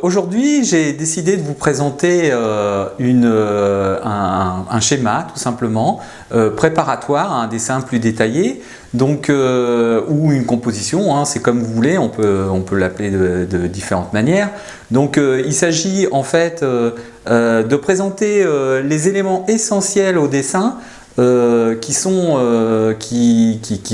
Aujourd'hui, j'ai décidé de vous présenter un schéma, tout simplement, préparatoire à un dessin plus détaillé, donc, ou une composition, hein, c'est comme vous voulez, on peut l'appeler de différentes manières. Donc, il s'agit en fait de présenter les éléments essentiels au dessin, qui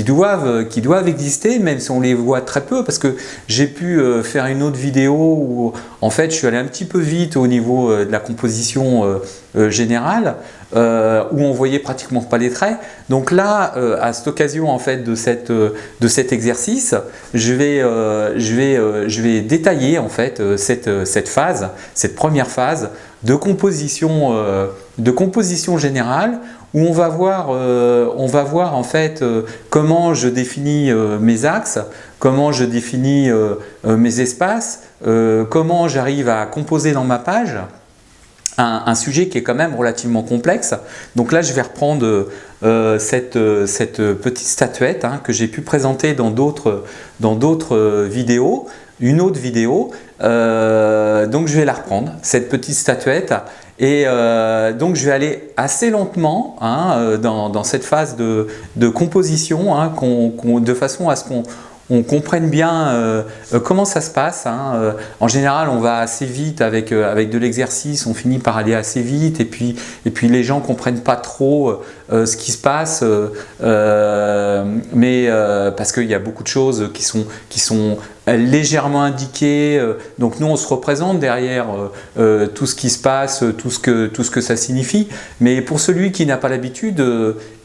doivent exister, même si on les voit très peu, parce que j'ai pu faire une autre vidéo où en fait je suis allé un petit peu vite au niveau de la composition générale, où on voyait pratiquement pas les traits. Donc là, à cette occasion en fait de cet exercice, je vais détailler en fait cette première phase de composition générale, où on va voir en fait comment je définis mes axes, comment je définis mes espaces, comment j'arrive à composer dans ma page un sujet qui est quand même relativement complexe. Donc là, je vais reprendre cette petite statuette, hein, que j'ai pu présenter dans d'autres vidéos, une autre vidéo. Donc je vais la reprendre, cette petite statuette. Et donc je vais aller assez lentement, hein, dans cette phase de composition, hein, de façon à ce qu'on comprenne bien comment ça se passe, hein. En général, on va assez vite avec de l'exercice, on finit par aller assez vite, et puis les gens ne comprennent pas trop ce qui se passe, parce qu'il y a beaucoup de choses qui sont légèrement indiquées. Donc nous, on se représente derrière tout ce qui se passe, tout ce que ça signifie. Mais pour celui qui n'a pas l'habitude,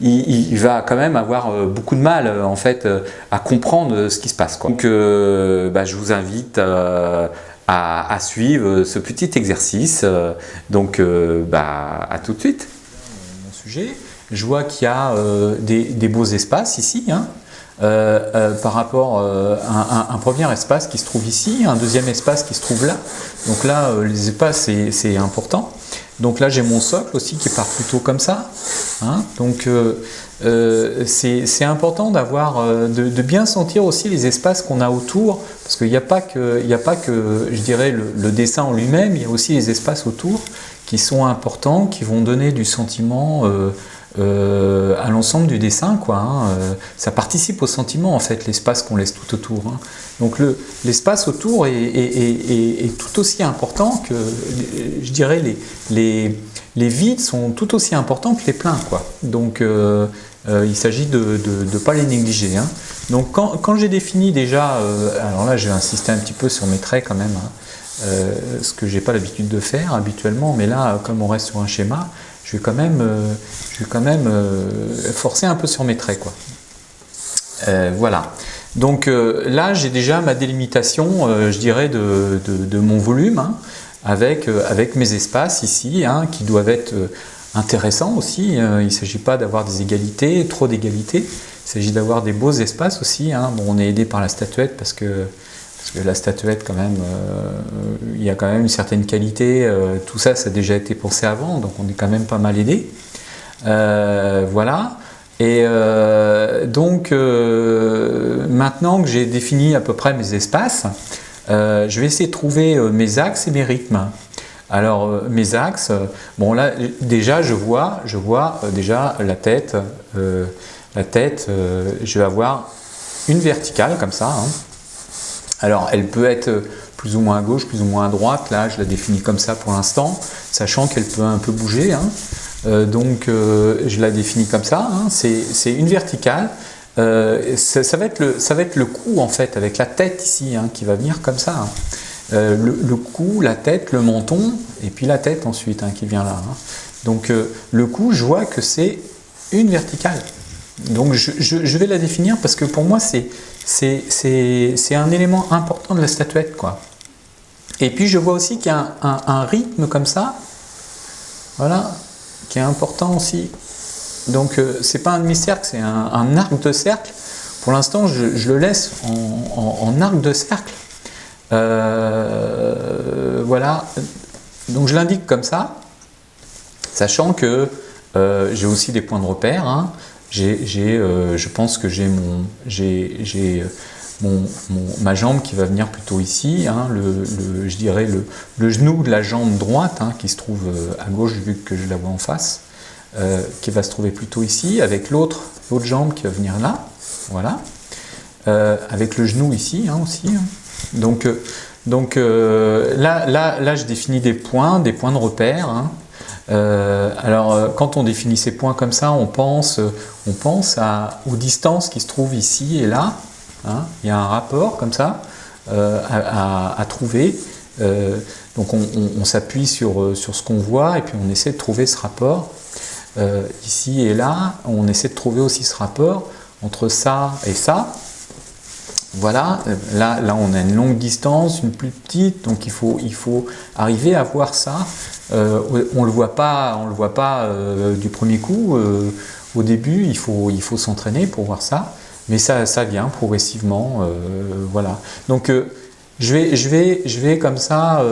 il va quand même avoir beaucoup de mal en fait à comprendre ce qui se passe, quoi. Donc je vous invite à suivre ce petit exercice. Donc à tout de suite. Mon sujet, je vois qu'il y a des beaux espaces ici, hein. Par rapport à un premier espace qui se trouve ici, un deuxième espace qui se trouve là. Donc là, les espaces, c'est important. Donc là, j'ai mon socle aussi qui part plutôt comme ça, hein. Donc c'est important d'avoir, de bien sentir aussi les espaces qu'on a autour, parce qu'il n'y a pas que, je dirais, le dessin en lui-même, il y a aussi les espaces autour qui sont importants, qui vont donner du sentiment à l'ensemble du dessin, quoi, hein. Ça participe au sentiment en fait, l'espace qu'on laisse tout autour, hein. Donc l'espace autour est tout aussi important que, je dirais, les vides sont tout aussi importants que les pleins, quoi. Donc il s'agit de ne pas les négliger, hein. Donc quand j'ai défini déjà, alors là je vais insister un petit peu sur mes traits quand même, hein, ce que j'ai pas l'habitude de faire habituellement, mais là comme on reste sur un schéma, je vais quand même forcer un peu sur mes traits, quoi. Voilà. Donc là, j'ai déjà ma délimitation, je dirais, de mon volume, hein, avec mes espaces ici, hein, qui doivent être intéressants aussi. Il ne s'agit pas d'avoir des égalités, trop d'égalités. Il s'agit d'avoir des beaux espaces aussi, hein. Bon, on est aidé par la statuette parce que la statuette, quand même, il y a quand même une certaine qualité. Tout ça, ça a déjà été pensé avant, donc on est quand même pas mal aidé. Voilà. Et donc, maintenant que j'ai défini à peu près mes espaces, je vais essayer de trouver mes axes et mes rythmes. Alors, mes axes, bon là, déjà, je vois déjà la tête. Je vais avoir une verticale comme ça, hein. Alors, elle peut être plus ou moins à gauche, plus ou moins à droite. Là, je la définis comme ça pour l'instant, sachant qu'elle peut un peu bouger, hein. Donc, je la définis comme ça, hein. C'est une verticale. Ça va être le cou, en fait, avec la tête ici, hein, qui va venir comme ça, hein. Le cou, la tête, le menton, et puis la tête ensuite, hein, qui vient là, hein. Donc, le cou, je vois que c'est une verticale. Donc, je vais la définir parce que pour moi, c'est un élément important de la statuette, quoi. Et puis je vois aussi qu'il y a un rythme comme ça, voilà, qui est important aussi. Donc c'est pas un demi-cercle, c'est un arc de cercle. Pour l'instant, je le laisse en arc de cercle. Voilà, donc je l'indique comme ça, sachant que j'ai aussi des points de repère, hein. Je pense que j'ai ma jambe qui va venir plutôt ici, hein, je dirais le genou de la jambe droite, hein, qui se trouve à gauche vu que je la vois en face, qui va se trouver plutôt ici, avec l'autre jambe qui va venir là, voilà, avec le genou ici, hein, aussi. Hein. Donc là, je définis des points de repère. Hein. Alors, quand on définit ces points comme ça, on pense aux distances qui se trouvent ici et là. Hein. Il y a un rapport comme ça à trouver. Donc, on s'appuie sur ce qu'on voit et puis on essaie de trouver ce rapport. Ici et là, on essaie de trouver aussi ce rapport entre ça et ça. Voilà, là on a une longue distance, une plus petite, donc il faut arriver à voir ça. On le voit pas du premier coup. Au début, il faut s'entraîner pour voir ça, mais ça vient progressivement. Voilà. Donc je vais comme ça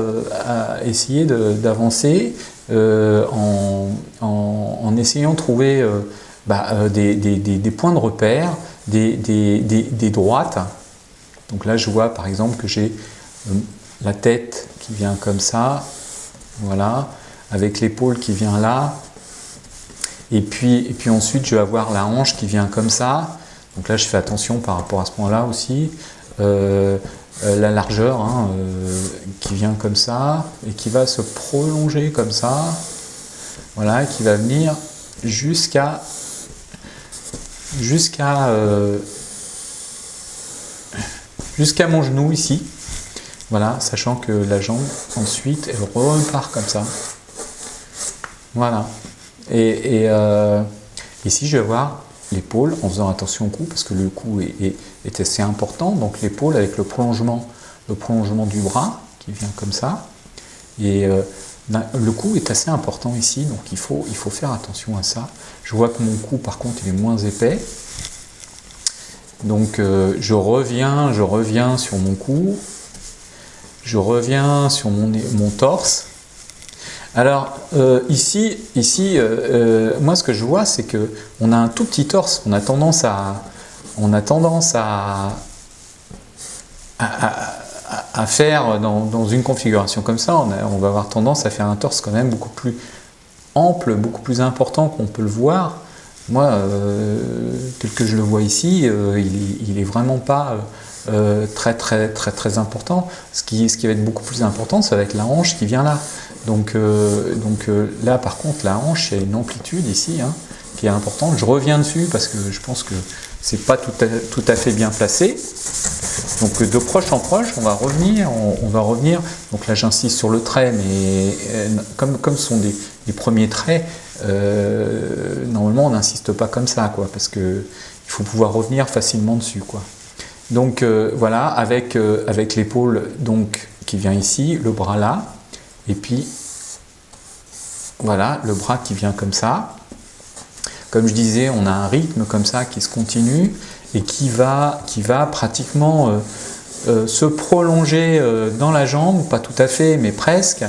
essayer d'avancer en essayant de trouver des points de repère, des droites. Donc là, je vois par exemple que j'ai la tête qui vient comme ça, voilà, avec l'épaule qui vient là, et puis ensuite je vais avoir la hanche qui vient comme ça. Donc là, je fais attention par rapport à ce point-là aussi. La largeur hein, qui vient comme ça et qui va se prolonger comme ça, voilà, qui va venir jusqu'à mon genou ici, voilà, sachant que la jambe ensuite elle repart comme ça, voilà, et ici je vais voir l'épaule en faisant attention au cou parce que le cou est assez important, donc l'épaule avec le prolongement du bras qui vient comme ça, et le cou est assez important ici, donc il faut faire attention à ça. Je vois que mon cou par contre il est moins épais. Donc je reviens sur mon cou, je reviens sur mon torse. Alors ici moi ce que je vois c'est que on a un tout petit torse, on a tendance à faire dans une configuration comme ça, on va avoir tendance à faire un torse quand même beaucoup plus ample, beaucoup plus important qu'on peut le voir. Moi, tel que je le vois ici, il est vraiment pas très important. Ce qui va être beaucoup plus important, ça va être la hanche qui vient là. Donc là, par contre, la hanche, il y a une amplitude ici hein, qui est importante. Je reviens dessus parce que je pense que c'est pas tout à fait bien placé. Donc de proche en proche, on va revenir. Donc là, j'insiste sur le trait, mais comme ce sont des premiers traits, normalement, on n'insiste pas comme ça, quoi, parce que il faut pouvoir revenir facilement dessus, quoi. Donc voilà, avec l'épaule donc qui vient ici, le bras là, et puis voilà, le bras qui vient comme ça. Comme je disais, on a un rythme comme ça qui se continue et qui va pratiquement se prolonger dans la jambe, pas tout à fait, mais presque,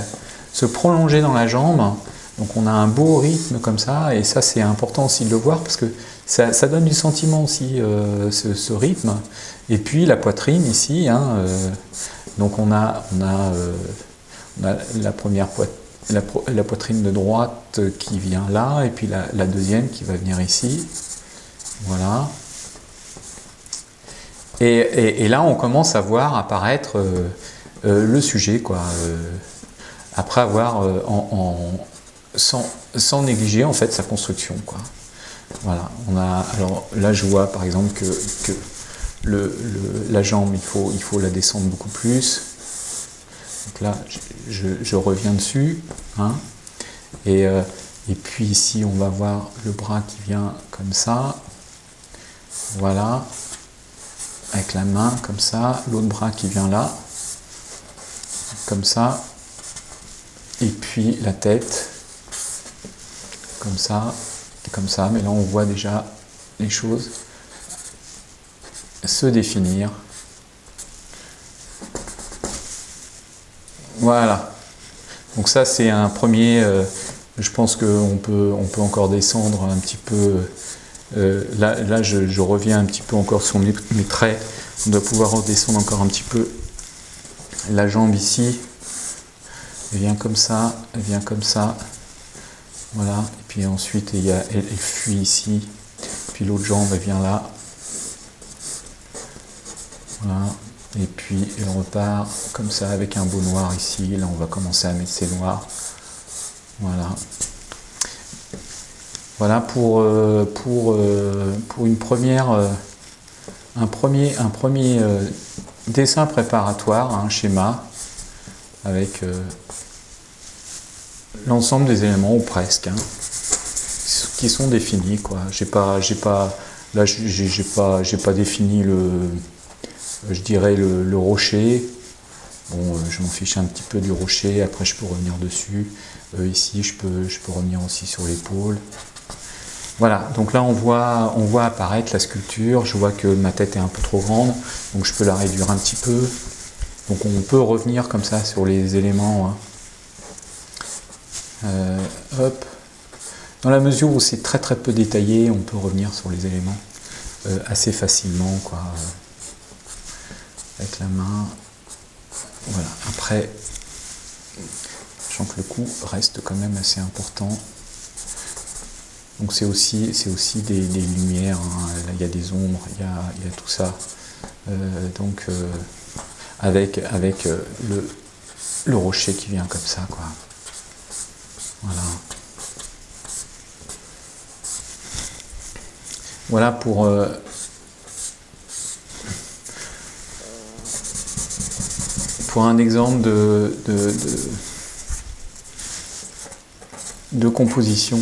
se prolonger dans la jambe. Donc on a un beau rythme comme ça, et ça c'est important aussi de le voir parce que ça donne du sentiment aussi, ce rythme. Et puis la poitrine ici, hein, donc on a la première la poitrine de droite qui vient là, et puis la deuxième qui va venir ici, voilà. Et là on commence à voir apparaître le sujet, quoi, après avoir sans négliger en fait sa construction, quoi. Voilà, alors là je vois par exemple que la jambe il faut la descendre beaucoup plus. Donc là je reviens dessus, hein, et puis ici on va voir le bras qui vient comme ça, voilà, avec la main comme ça, l'autre bras qui vient là, comme ça, et puis la tête comme ça, et comme ça, mais là on voit déjà les choses se définir. Voilà, donc ça c'est un premier, je pense qu'on peut encore descendre un petit peu, là je reviens un petit peu encore sur mes traits On doit pouvoir redescendre encore un petit peu la jambe ici. Elle vient comme ça, elle vient comme ça. Voilà, et puis ensuite elle fuit ici. Puis l'autre jambe, elle vient là. Voilà. Et puis elle repart comme ça avec un beau noir ici. Là, on va commencer à mettre ces noirs. Voilà. Voilà pour une première, un premier dessin préparatoire, un schéma avec l'ensemble des éléments ou presque, hein, qui sont définis, quoi. J'ai pas défini je dirais le rocher. Bon, je m'en fiche un petit peu du rocher. Après, je peux revenir dessus. Ici, je peux revenir aussi sur l'épaule. Voilà, donc là on voit apparaître la sculpture. Je vois que ma tête est un peu trop grande, donc je peux la réduire un petit peu. Donc on peut revenir comme ça sur les éléments. Hop. Dans la mesure où c'est très très peu détaillé, on peut revenir sur les éléments assez facilement, quoi. Avec la main. Voilà. Après, sachant que le coup reste quand même assez important. Donc c'est aussi des lumières, hein. Là il y a des ombres, il y a tout ça. Avec le rocher qui vient comme ça, quoi. Voilà. Voilà pour un exemple de composition,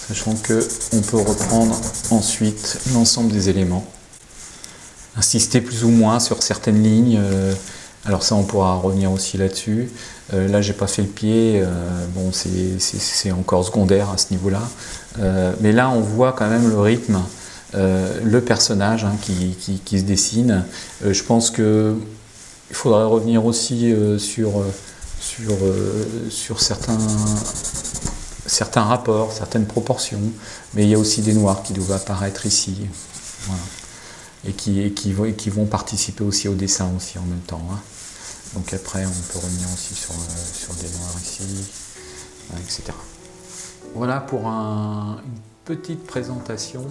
sachant qu'on peut reprendre ensuite l'ensemble des éléments, insister plus ou moins sur certaines lignes. Alors ça, on pourra revenir aussi là-dessus. Là, j'ai pas fait le pied. Bon, c'est encore secondaire à ce niveau-là. Mais là, on voit quand même le rythme, le personnage, hein, qui se dessine. Je pense que il faudrait revenir aussi sur certains rapports, certaines proportions. Mais il y a aussi des noirs qui doivent apparaître ici. Voilà. Et qui vont participer aussi au dessin aussi en même temps, hein. Donc après on peut revenir aussi sur des noirs ici, etc. Voilà pour une petite présentation.